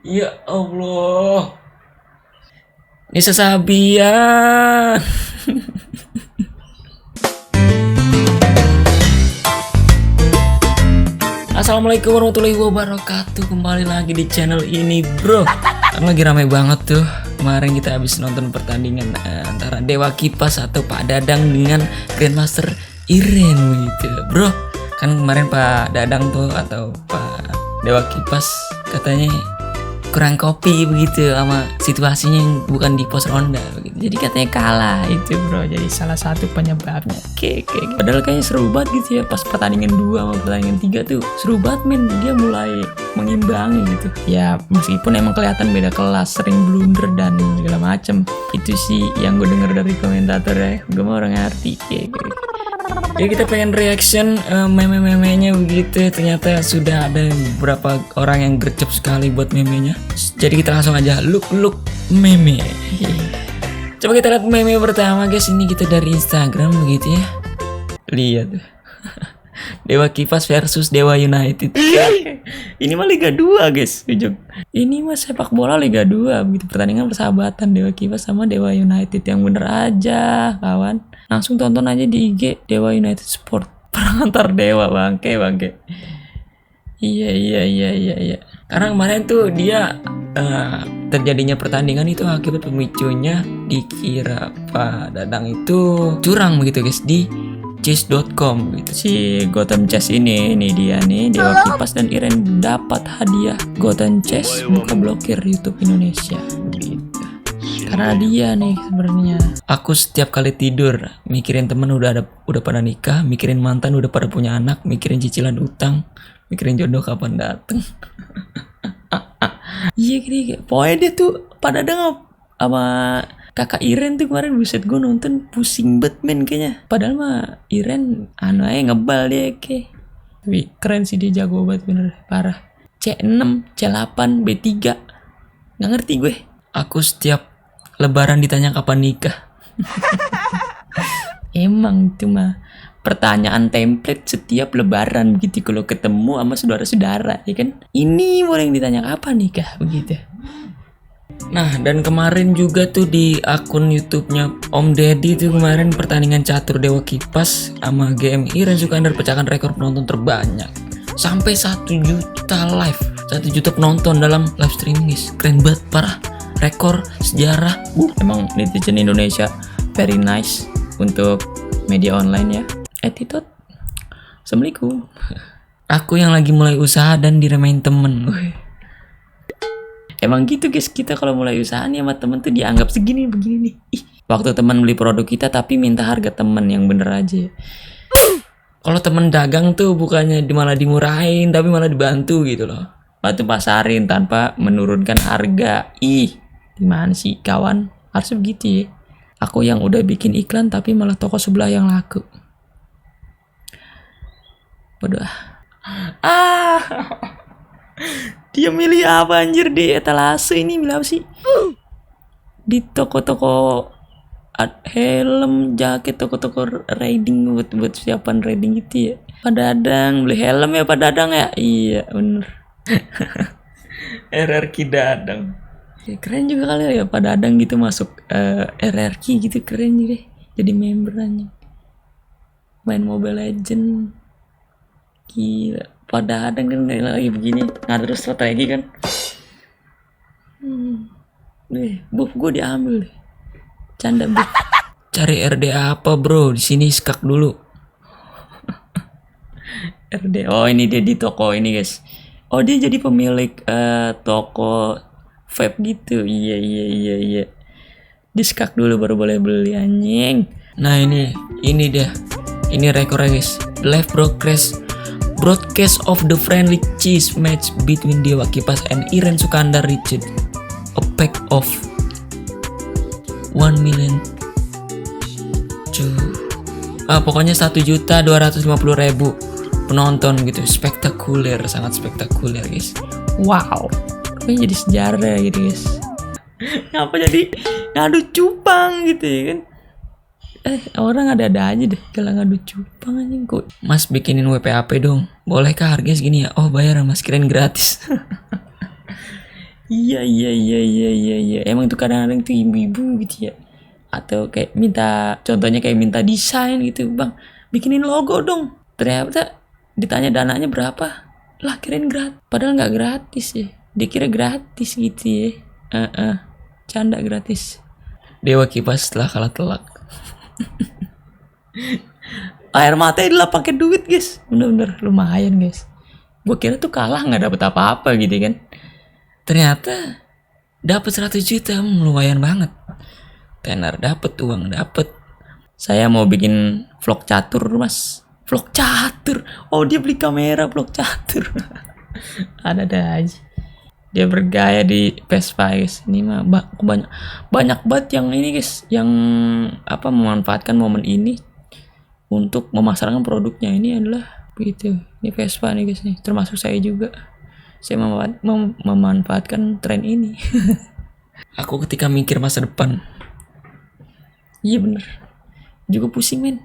Ya Allah. Nisa Sabian. Assalamualaikum warahmatullahi wabarakatuh. Kembali lagi di channel ini, bro. Kan lagi ramai banget tuh. Kemarin kita habis nonton pertandingan antara Dewa Kipas atau Pak Dadang dengan Grandmaster Iren begitu, bro. Kan kemarin Pak Dadang tuh atau Pak Dewa Kipas katanya kurang kopi begitu sama situasinya yang bukan di pos ronda begitu. Jadi katanya kalah itu, bro. Jadi salah satu penyebabnya. Oke. Padahal kayaknya seru banget gitu ya pas pertandingan 2 sama pertandingan 3 tuh. Seru banget, men. Dia mulai mengimbangi gitu. Ya meskipun emang kelihatan beda kelas, sering blunder dan segala macem. Itu sih yang gue denger dari komentator ya. Gue mau orang ngerti kayak. Jadi kita pengen reaction meme-memenya begitu. Ternyata sudah ada beberapa orang yang gercep sekali buat memenya. Jadi kita langsung aja look meme. Coba kita lihat meme pertama, guys. Ini kita dari Instagram begitu ya. Lihat Dewa Kipas versus Dewa United. Ini mah Liga 2, guys. Ini mah sepak bola Liga 2 begitu. Pertandingan persahabatan Dewa Kipas sama Dewa United. Yang bener aja, kawan. Langsung tonton aja di IG Dewa United Sport. Perang antar dewa, bangke. Iya. Karena kemarin tuh dia terjadinya pertandingan itu akibat pemicunya dikira Pak Dadang itu curang begitu, guys, di chess.com gitu. Si Gotham Chess ini dia nih, Dewa Kipas dan Iren dapat hadiah Gotham Chess buka blokir YouTube Indonesia gitu. Karena dia nih sebenarnya. Aku setiap kali tidur mikirin temen udah pada nikah, mikirin mantan udah pada punya anak, mikirin cicilan utang, mikirin jodoh kapan dateng. Iya gini, pokoknya dia tuh pada Dadang sama kakak Iren tuh kemarin, buset, gue nonton pusing banget, men, kayaknya. Padahal mah Iren aja ngebal dia kayak. Tapi keren sih, dia jago banget, bener, parah. C6, C8, B3, nggak ngerti gue. Aku setiap lebaran ditanya kapan nikah. Emang itu mah pertanyaan template setiap lebaran begitu kalau ketemu sama saudara-saudara, ya kan? Ini boleh yang ditanya kapan nikah begitu. Nah, dan kemarin juga tuh di akun YouTube-nya Om Deddy tuh kemarin pertandingan catur Dewa Kipas sama GM Iren Sukandar pecahkan rekor penonton terbanyak. Sampai 1 juta live, 1 juta penonton dalam live streaming, guys. Keren banget, parah. Rekor sejarah. Emang netizen Indonesia very nice untuk media online ya. Attitude. Assalamualaikum. Aku yang lagi mulai usaha dan diremehin temen. Emang gitu, guys, kita kalau mulai usaha nih sama temen tuh dianggap segini begini nih. Waktu temen beli produk kita tapi minta harga temen yang bener aja. Kalau temen dagang tuh bukannya malah dimurahin tapi malah dibantu gitu loh. Bantu pasarin tanpa menurunkan harga. Gimana sih, kawan? Harusnya begitu ya. Aku yang udah bikin iklan tapi malah toko sebelah yang laku. Bodoh. Dia milih apa anjir di etalase ini, milih apa sih? Di toko-toko helm, jaket, toko-toko riding buat siapan riding gitu ya. Pak Dadang beli helm ya, Pak Dadang ya. Iya bener. RRQ Dadang. Ya, keren juga kali ya Pak Dadang gitu masuk RRQ gitu, keren juga. Jadi memberannya. Main Mobile Legend. Gila. Pak Dadang kan lagi begini ngatur strategi kan. Buff gue diambil deh. Canda, buff. Cari RD apa, bro? Di sini skak dulu. RD. Oh, ini dia di toko ini, guys. Oh, dia jadi pemilik toko vape gitu. Iya. Di-skak dulu baru boleh beli, anjing. Nah, ini dia. Ini rekornya, guys. Live broadcast of the friendly chess match between Dewa Kipas and Iren Sukandar reached a pack of 1 million. Pokoknya 1.250.000 penonton gitu. Spektakuler, sangat spektakuler, guys. Wow, ini jadi sejarah gitu, guys. Ngapa jadi ngadu cupang gitu ya kan? Orang ada-ada aja deh kalau ngadu cupang anjing kok. Mas bikinin WPAP dong. Bolehkah harganya segini ya? Oh bayar mas, kirain gratis. Iya iya iya iya iya iya. Emang tuh kadang-kadang tuh ibu-ibu gitu ya. Atau kayak minta, contohnya kayak minta desain gitu, bang bikinin logo dong. Ternyata ditanya dananya berapa, lah kirain gratis. Padahal nggak gratis ya. Dikira gratis gitu ya. Canda gratis. Dewa Kipas setelah kalah telak. Air mata adalah pakai duit guys, bener-bener lumayan guys. Gue kira tuh kalah nggak dapet apa-apa gitu kan. Ternyata dapat 100 juta, lumayan banget. Tenar dapet, uang dapet. Saya mau bikin vlog catur mas. Vlog catur. Oh dia beli kamera vlog catur. Ada aja. Dia bergaya di Vespa guys. Ini mah banyak banget yang ini guys, yang apa memanfaatkan momen ini untuk memasarkan produknya. Ini adalah begitu. Ini Vespa nih guys nih. Termasuk saya juga. Saya memanfaatkan tren ini. Aku ketika mikir masa depan. Iya bener. Juga pusing men.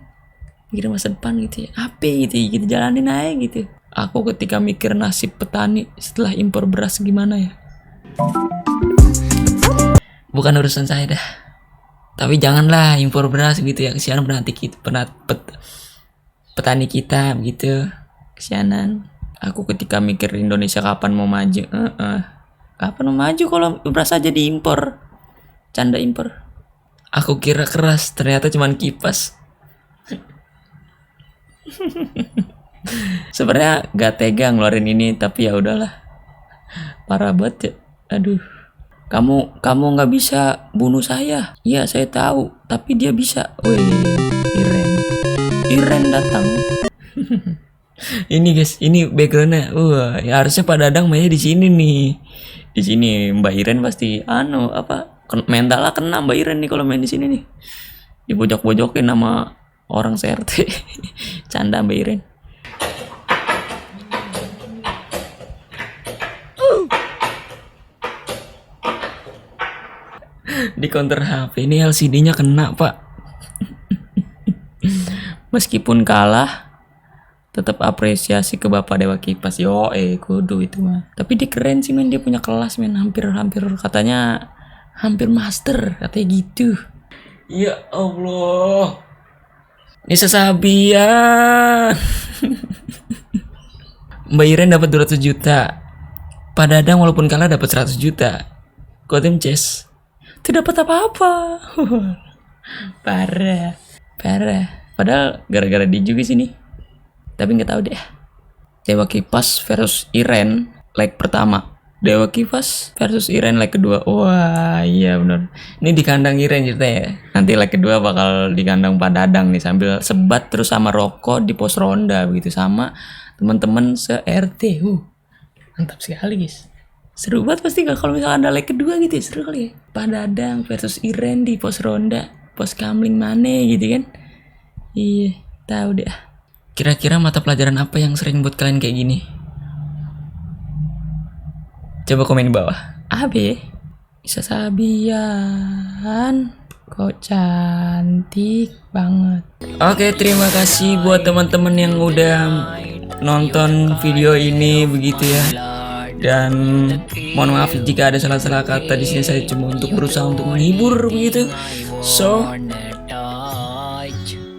Mikir masa depan gitu ya. Apa gitu ya. Kita jalanin aja gitu. Aku ketika mikir nasib petani setelah impor beras gimana ya. Bukan urusan saya dah. Tapi janganlah impor beras gitu ya. Kesianan penanti kita, petani kita gitu. Kesianan. Aku ketika mikir Indonesia kapan mau maju. Kapan mau maju kalau beras aja diimpor. Canda impor. Aku kira keras, ternyata cuman kipas. Sebenarnya gak tega ngeluarin ini, tapi ya udahlah. Parah banget ya. Aduh. Kamu nggak bisa bunuh saya. Iya saya tahu, tapi dia bisa. Wih, Iren datang. Ini guys, ini backgroundnya. Wah, ya harusnya Pak Dadang mainnya di sini nih. Di sini Mbak Iren pasti mentalnya kena Mbak Iren nih kalau main di sini nih. Dibojok-bojokin sama orang CRT. Canda Mbak Iren. Di counter HP ini LCD-nya kena pak. Meskipun kalah, tetap apresiasi ke Bapak Dewa Kipas. Kudu itu mah. Tapi dia keren sih men, dia punya kelas men, hampir katanya hampir master katanya gitu. Ya Allah. Ini sesabian. Mbak Iren dapat 200 juta. Pak Dadang walaupun kalah dapat 100 juta. Kok tim Chess tidak dapat apa-apa. Parah. Padahal gara-gara dia juga sini. Tapi nggak tahu deh. Dewa Kipas versus Iren leg pertama. Dewa Kipas versus Iren leg kedua. Wah iya benar. Ini di kandang Iren ceritanya. Nanti leg kedua bakal di kandang Pak Dadang nih, sambil sebat terus sama rokok di pos ronda begitu sama teman-teman se-RT. Mantap sekali guys. Seru banget pasti kalau misalnya ada leg kedua gitu ya, seru kali ya. Pak Dadang versus Iren di pos ronda, pos kamling mana gitu kan. Iya, tahu deh. Kira-kira mata pelajaran apa yang sering buat kalian kayak gini? Coba komen di bawah. Abe, bisa sabian. Kok cantik banget. Oke, terima kasih buat teman-teman yang udah nonton video ini begitu ya. Dan mohon maaf jika ada salah-salah kata di sini, saya cuma untuk berusaha untuk menghibur begitu. So,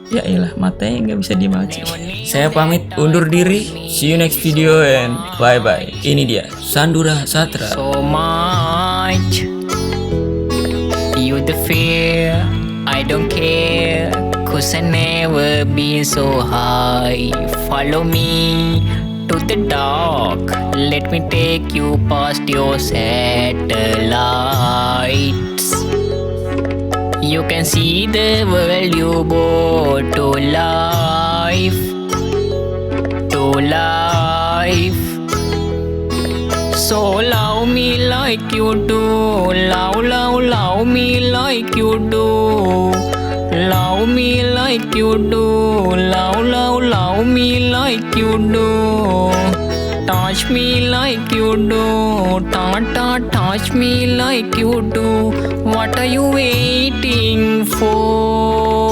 ya iyalah matanya nggak bisa diem aja. Saya pamit undur diri. See you next video and bye bye. Ini dia Sandura Satra. So much you the fear, I don't care, 'cause I never been so high. Follow me to the dark, let me take you past your satellites. You can see the world you brought to life, to life. So love me like you do, love me like you do, love me like you do, love me like you do. Touch me like you do, touch me like you do. What are you waiting for?